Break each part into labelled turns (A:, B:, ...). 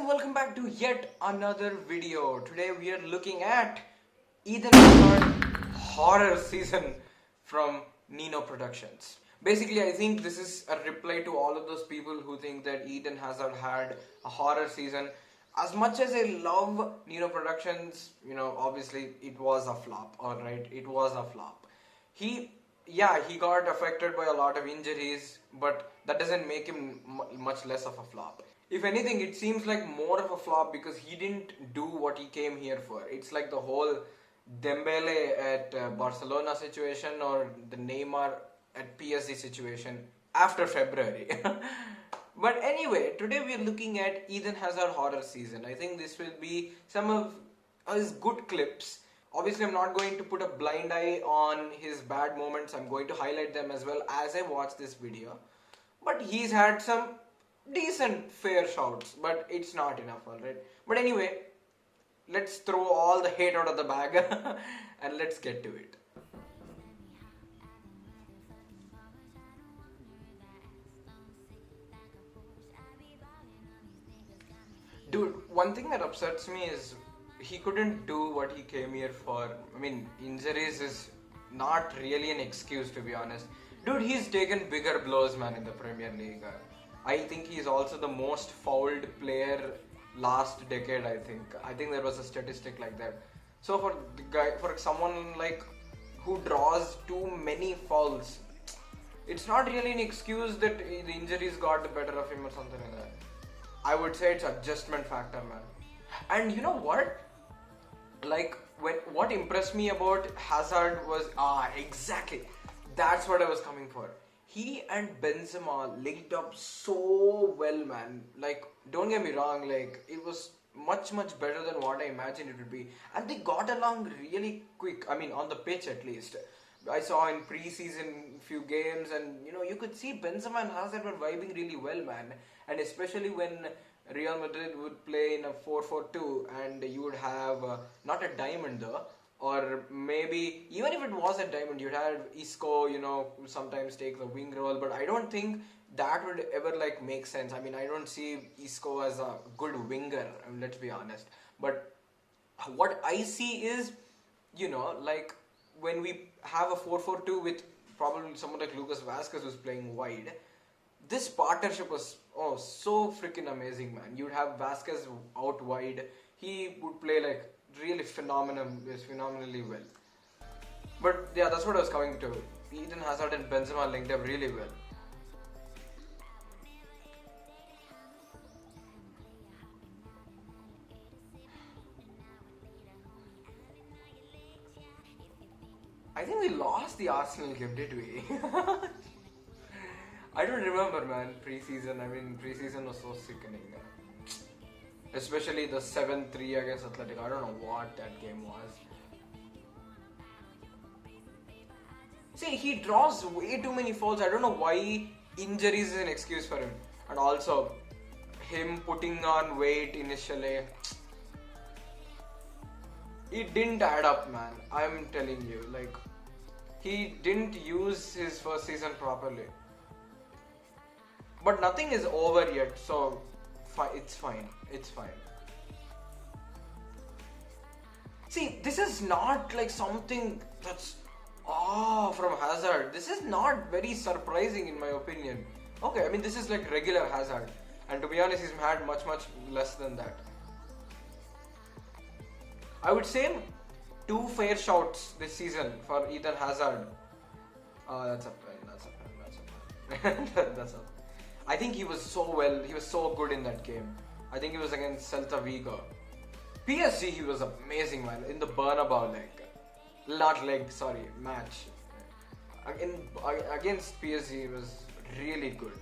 A: and welcome back to yet another video. Today we are looking at Ethan Hazard horror season from Nino Productions. Basically, I think this is a reply to all of those people who think that Eden Hazard had a horror season. As much as I love Nino Productions, obviously it was a flop, alright? It was a flop. He got affected by a lot of injuries, but that doesn't make him much less of a flop. If anything, it seems like more of a flop because he didn't do what he came here for. It's like the whole Dembele at Barcelona situation or the Neymar at PSG situation after February. But anyway, today we are looking at Eden Hazard horror season. I think this will be some of his good clips. Obviously, I'm not going to put a blind eye on his bad moments. I'm going to highlight them as well as I watch this video. But he's had some decent fair shouts, but it's not enough, alright? But anyway, let's throw all the hate out of the bag and let's get to it. Dude, one thing that upsets me is he couldn't do what he came here for. I mean, injuries is not really an excuse, to be honest. Dude, he's taken bigger blows, man, in the Premier League. I think he's also the most fouled player last decade, I think. I think there was a statistic like that. So for someone like who draws too many fouls, it's not really an excuse that the injuries got the better of him or something like that. I would say it's adjustment factor, man. And you know what? Like, what impressed me about Hazard was exactly. That's what I was coming for. He and Benzema linked up so well, man. Like, don't get me wrong, like, it was much better than what I imagined it would be. And they got along really quick. I mean, on the pitch at least. I saw in pre-season few games, and you could see Benzema and Hazard were vibing really well, man. And especially when Real Madrid would play in a 4-4-2 and you would have not a diamond though, or maybe even if it was a diamond, you'd have Isco, sometimes take the wing role, but I don't think that would ever like make sense. I mean, I don't see Isco as a good winger, let's be honest. But what I see is, like when we have a 4-4-2 with probably someone like Lucas Vazquez who's playing wide, this partnership was so freaking amazing, man. You'd have Vazquez out wide. He would play like really phenomenally well. But yeah, that's what I was coming to. Eden Hazard and Benzema linked up really well. I think we lost the Arsenal game, did we? I don't remember, man, pre-season. I mean, pre-season was so sickening. Especially the 7-3 against Athletic. I don't know what that game was. See, he draws way too many fouls. I don't know why injuries is an excuse for him. And also, him putting on weight initially. It didn't add up, man. I'm telling you. Like, he didn't use his first season properly. But nothing is over yet, so it's fine. It's fine. See, this is not like something that's from Hazard. This is not very surprising in my opinion. Okay, I mean this is like regular Hazard, and to be honest, he's had much less than that. I would say 2 fair shots this season for Eden Hazard. That's a pen. That's a. I think he was so good in that game. I think he was against Celta Vigo. PSG, he was amazing, man. In the Bernabeu match. Against PSG, he was really good.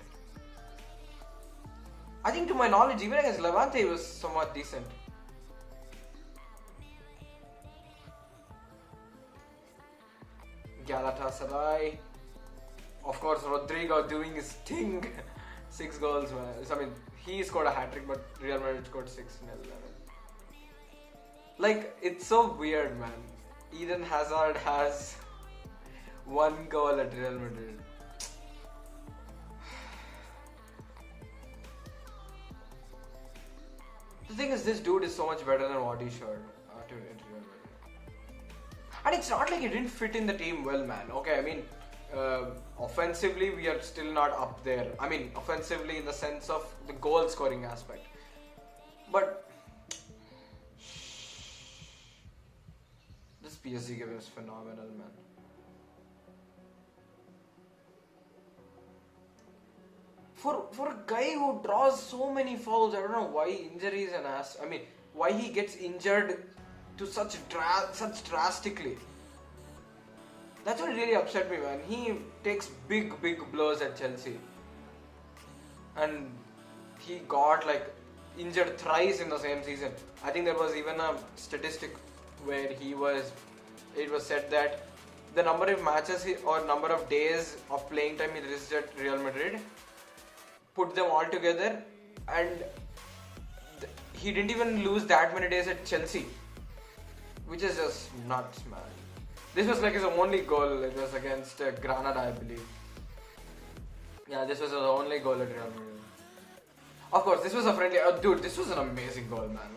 A: I think to my knowledge, even against Levante, he was somewhat decent. Galatasaray. Of course, Rodrigo doing his thing. 6 goals, man. I mean, he scored a hat-trick, but Real Madrid scored 6-0. Like, it's so weird, man. Eden Hazard has 1 goal at Real Madrid. The thing is, this dude is so much better than what he showed in Real Madrid. And it's not like he didn't fit in the team well, man. Okay, I mean, offensively, we are still not up there. I mean, offensively in the sense of the goal scoring aspect. But this PSG game is phenomenal, man. For a guy who draws so many fouls, I don't know why injuries and I mean, why he gets injured to such drastically. That's what really upset me, man. He takes big blows at Chelsea, and he got like injured thrice in the same season. I think there was even a statistic where it was said that the number of matches or number of days of playing time he received at Real Madrid, put them all together, and he didn't even lose that many days at Chelsea, which is just nuts, man. This was like his only goal. It was against Granada, I believe. Yeah, this was his only goal at Real Madrid. Of course, this was a friendly. Dude, this was an amazing goal, man.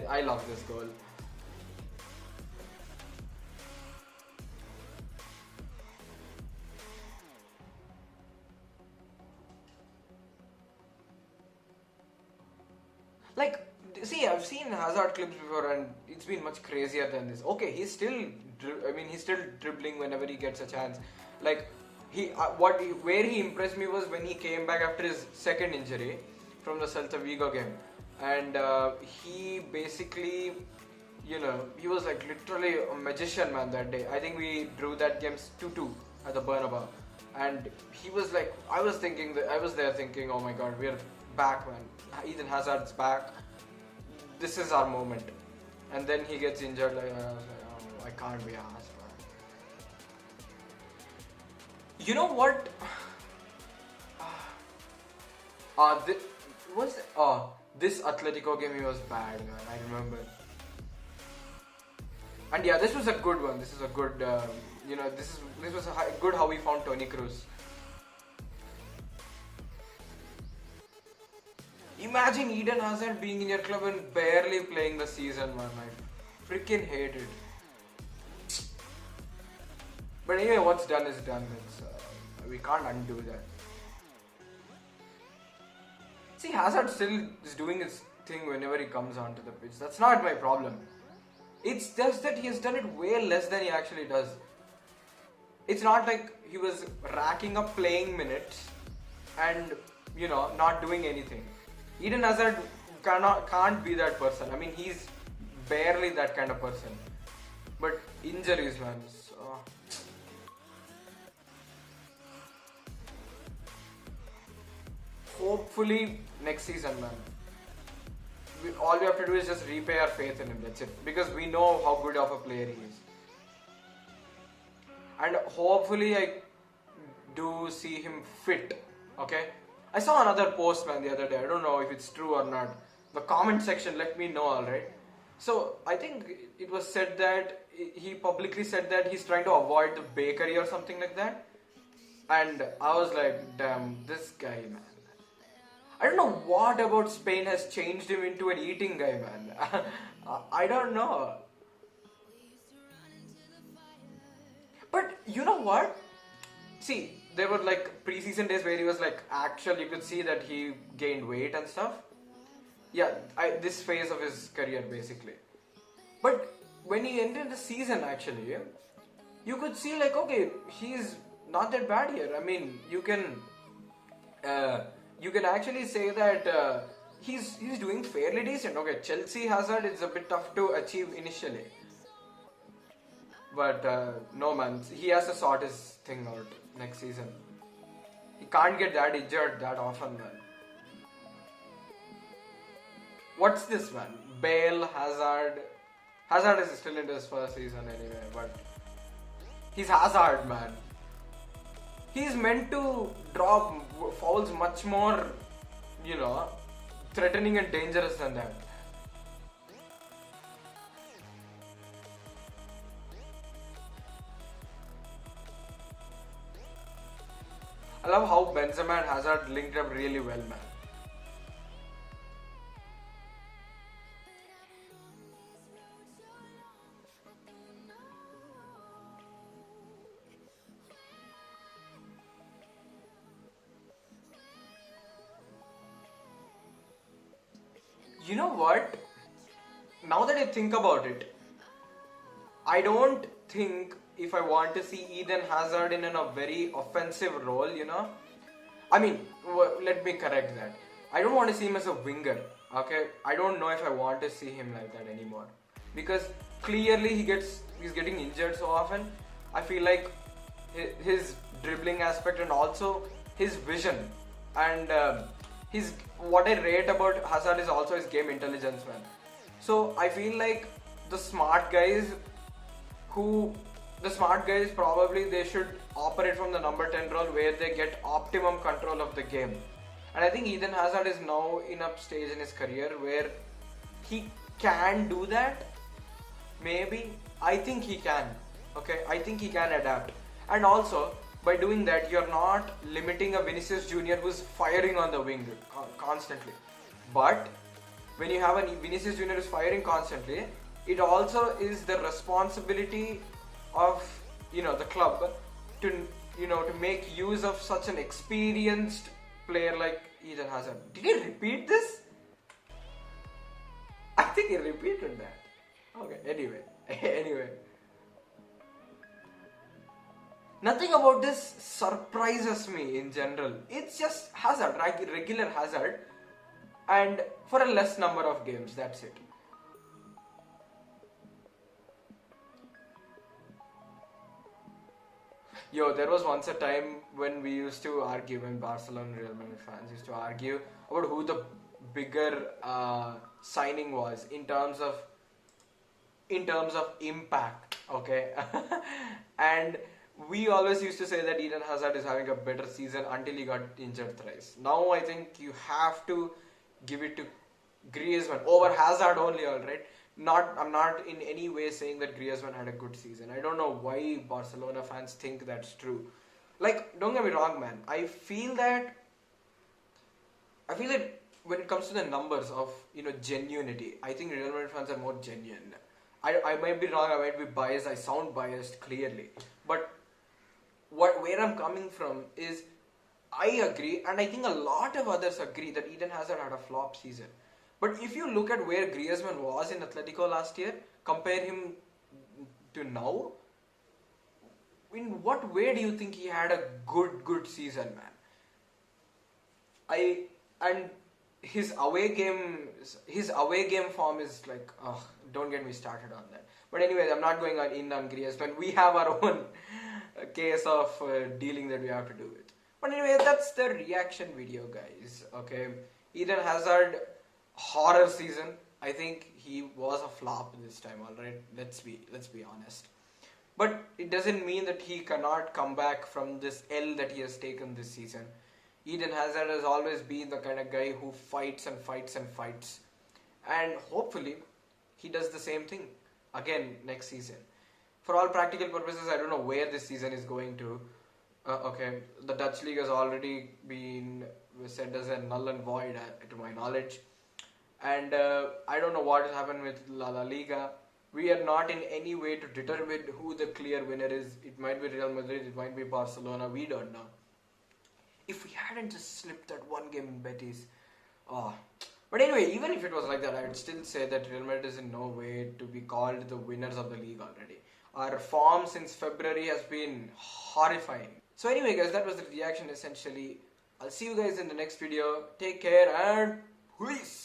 A: I love this goal. Like, see, I've seen Hazard clips before, and it's been much crazier than this. Okay, he's still dribbling whenever he gets a chance. Like, where he impressed me was when he came back after his second injury from the Celta Vigo game, and he basically, he was like literally a magician, man, that day. I think we drew that game 2-2 at the Bernabeu, and he was like, I was there thinking, oh my God, we're back, man. Eden Hazard's back. This is our moment. And then he gets injured. Like, I was like, oh, I can't be asked, man. You know what? This Atletico game, he was bad, man. I remember. And yeah, this was a good one. This is a good, this was good how we found Toni Kroos. Imagine Eden Hazard being in your club and barely playing the season, man. I freaking hate it. But anyway, what's done is done. We can't undo that. See, Hazard still is doing his thing whenever he comes onto the pitch. That's not my problem. It's just that he has done it way less than he actually does. It's not like he was racking up playing minutes and, not doing anything. Eden Hazard can't be that person. I mean, he's barely that kind of person. But injuries, man. Hopefully next season, man. All we have to do is just repay our faith in him. That's it. Because we know how good of a player he is. And hopefully I do see him fit. Okay? I saw another post, man, the other day. I don't know if it's true or not. The comment section, let me know, alright? So, I think it was said that, he publicly said that he's trying to avoid the bakery or something like that. And I was like, damn, this guy, man. I don't know what about Spain has changed him into an eating guy, man. I don't know. But, you know what? See, there were like pre-season days where he was like actual, you could see that he gained weight and stuff. Yeah, this phase of his career basically. But when he ended the season actually, you could see like, okay, he's not that bad here. I mean, you can actually say that he's doing fairly decent. Okay, Chelsea Hazard is a bit tough to achieve initially. But no, man, he has to sort his thing out next season. He can't get that injured that often, man. What's this, man? Bale, Hazard. Hazard is still in his first season anyway, but he's Hazard, man. He's meant to drop fouls much more, threatening and dangerous than that. I love how Benzema and Hazard linked up really well, man. You know what? Now that I think about it, I don't think if I want to see Eden Hazard in a very offensive role, I mean, let me correct that. I don't want to see him as a winger. Okay, I don't know if I want to see him like that anymore because clearly he's getting injured so often. I feel like his dribbling aspect and also his vision and his what I rate about Hazard is also his game intelligence, man. So I feel like the smart guys who the smart guys probably they should operate from the number 10 role where they get optimum control of the game. And I think Eden Hazard is now in a stage in his career where he can do that. Maybe. I think he can. Okay, I think he can adapt. And also, by doing that, you're not limiting a Vinicius Junior who's firing on the wing constantly. But when you have a Vinicius Junior who's firing constantly, it also is the responsibility of the club to to make use of such an experienced player like Eden Hazard. Did he repeat this? I think he repeated that. Okay, anyway. Nothing about this surprises me in general. It's just Hazard, regular Hazard, and for a less number of games, that's it. Yo, there was once a time when we used to argue, when Barcelona and Real Madrid fans used to argue about who the bigger signing was in terms of impact, okay? And we always used to say that Eden Hazard is having a better season until he got injured thrice. Now I think you have to give it to Griezmann over Hazard only, alright? I'm not in any way saying that Griezmann had a good season. I don't know why Barcelona fans think that's true. Like, don't get me wrong, man. I feel that when it comes to the numbers of genuinity, I think Real Madrid fans are more genuine. I might be wrong, I might be biased, I sound biased clearly. But where I'm coming from is I agree, and I think a lot of others agree that Eden Hazard had a flop season. But if you look at where Griezmann was in Atletico last year, compare him to now, in what way do you think he had a good season, man? And his away game form is like, don't get me started on that. But anyways, I'm not going on Griezmann. We have our own case of dealing that we have to do with. But anyway, that's the reaction video, guys. Okay, Eden Hazard horror season. I think he was a flop this time. All right, let's be honest. But it doesn't mean that he cannot come back from this L that he has taken this season. Eden Hazard has always been the kind of guy who fights and fights and fights. And hopefully, he does the same thing again next season. For all practical purposes, I don't know where this season is going to. Okay, the Dutch league has already been said as a null and void to my knowledge. And I don't know what will happen with La Liga. We are not in any way to determine who the clear winner is. It might be Real Madrid, it might be Barcelona, we don't know. If we hadn't just slipped that one game in Betis. But anyway, even if it was like that, I would still say that Real Madrid is in no way to be called the winners of the league already. Our form since February has been horrifying. So anyway guys, that was the reaction essentially. I'll see you guys in the next video. Take care and peace.